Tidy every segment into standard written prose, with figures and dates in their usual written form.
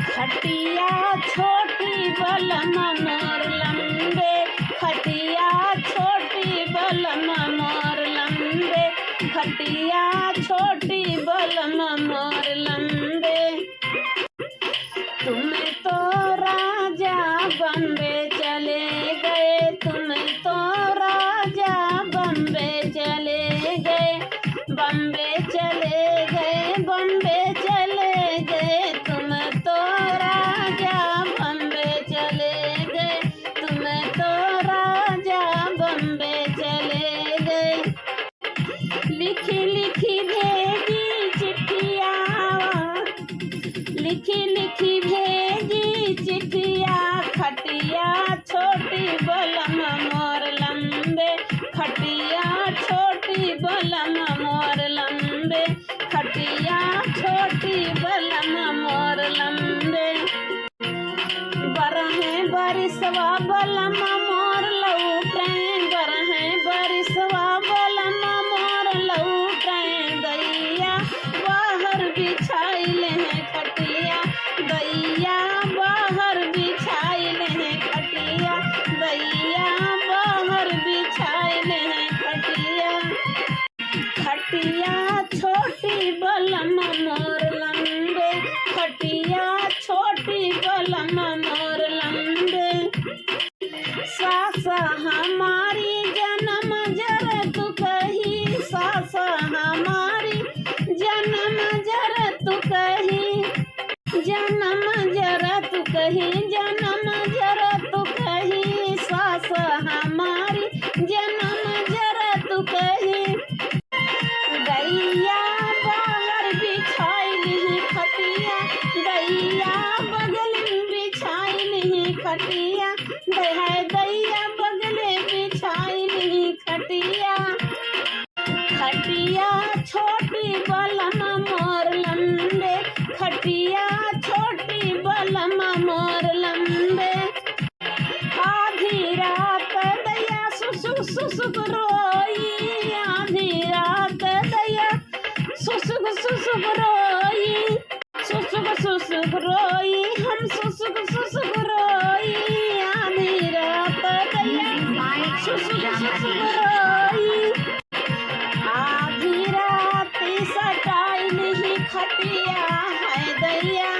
खटिया छोटी बलम मोर लंबे, खटिया छोटी बलम मोर लंबे, खटिया छोटी बलम मोर लंबे। तुम तो राजा बम्बे चले गए, तुम तो राजा बम्बे चले गए, बम्बे चले गए, बम्बे चले गए, तुम तो राजा बम्बे चले गए, तुम तो राजा बम्बे चले गए। लिखी लिखी भेजी चिट्ठिया, लिखी लिखी भेजी चिट्ठिया, खटिया छोटी बलम मोर लंबे, खटिया छोटी बलम मोर लंबे, खटिया छोटी बलम मोर लंबे। बरहे बरिसवा बलम मोर लौटे, बरहे बरिसवा बलम मोर लौटे, दैया बाहर बिछाइल है खटिया, दैया बाहर बिछाइल है खटिया, दैया बाहर बिछाइल है खटिया। खटिया छोटी बलम मोर लंबे, खटिया छोटी बलम मोर लंबे। सास हमारी जन्म जर तू कही, सास हमारी जन्म जर तू कही, जन्म जर तू कही, जन्म जर तू कही, सास हमारी जन्म जर तू कही। दैया बाहर बिछाइल खटिया, दैया बगल बिछाइल खटिया, दैया बगल बिछाइल खटिया। खटिया छोटी बलम मोर लंबे, खटिया छोटी बलम मोर लंबे। आधी रात दैया सुसुक सुसुक रोई, आधी रात दैया सुसुक सुसुक रोई, सुसुक सुसुक रोई, हम सुसुक सुसुक रोई, आधी रात दैया सुसुक सुसुक रोई। आधी रात सटाइल ही खटिया है दैया,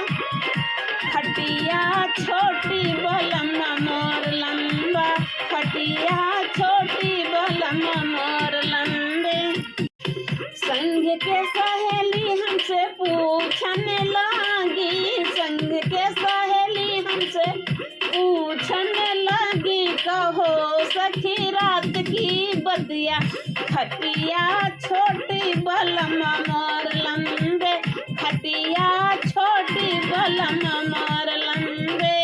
खटिया छोटी बलम मोर लंबा, खटिया छोटी बलम मोर लंबे। संग के सहेली हमसे पूछने लगी, संग के सहेली हमसे पूछने लगी, कहो सखी रात की बतिया, खटिया छोटी बलम मोर लंबे, खटिया छोटी बलम मोर लंबे।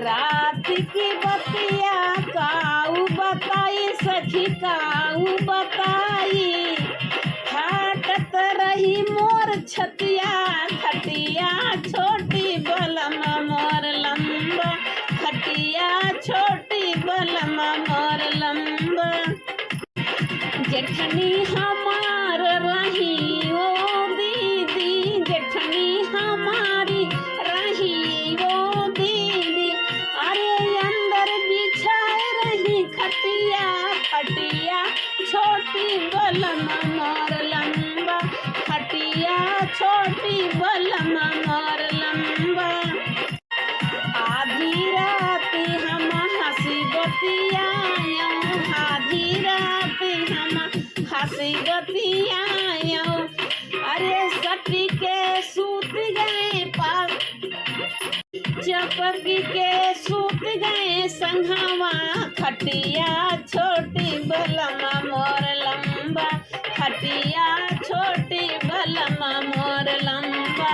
रात की बतिया काऊ बताई सखी, काऊ बताई, फाटत रही मोर छतिया, खटिया छोटी बलम मोर लंबा, खटिया छोटी बलम मोर लंबा। जेठनी हमार रही ओ दीदी, जेठनी हमारी रही ओ दीदी, अरे अंदर बिछाए रही खटिया, खटिया छोटी बलम मोर लंबा, खटिया छोटी बलम मोर लंबा। आधी रात हम हंसी बतियायो, आधी रात हम हंसी बतियायो, अरे सटी के सूत गए पास, चपकी के सूत गए संघवा, खटिया छोटी बलम मोर लंबा, खटिया छोटी बलम मोर लंबा।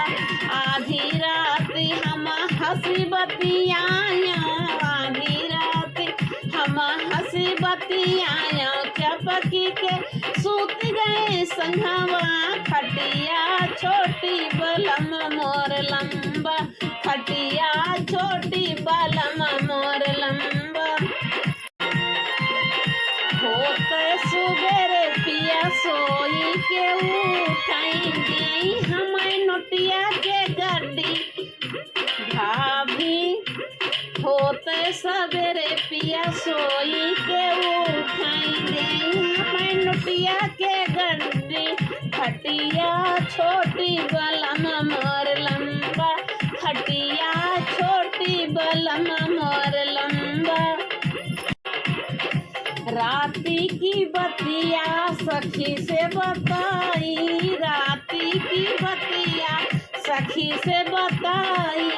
आधी रात हम हंसी बतियायो, आधी रात हम हंसी बतियायो, चपकी के सूत गए संघवा, खटिया छोटी बलम मोर लंबा, खटिया छोटी बलम मोर लंबा। होते सुबेरे पिया सोई के उठाई, हमें नोटी सवेरे पिया सोई के उठाएंगे मैं नुटिया के गड्डी खटिया छोटी बलम मोर लंबा खटिया छोटी बलम मोर लंबा। राती की बतिया सखी से बताई राती की बतिया सखी से बताई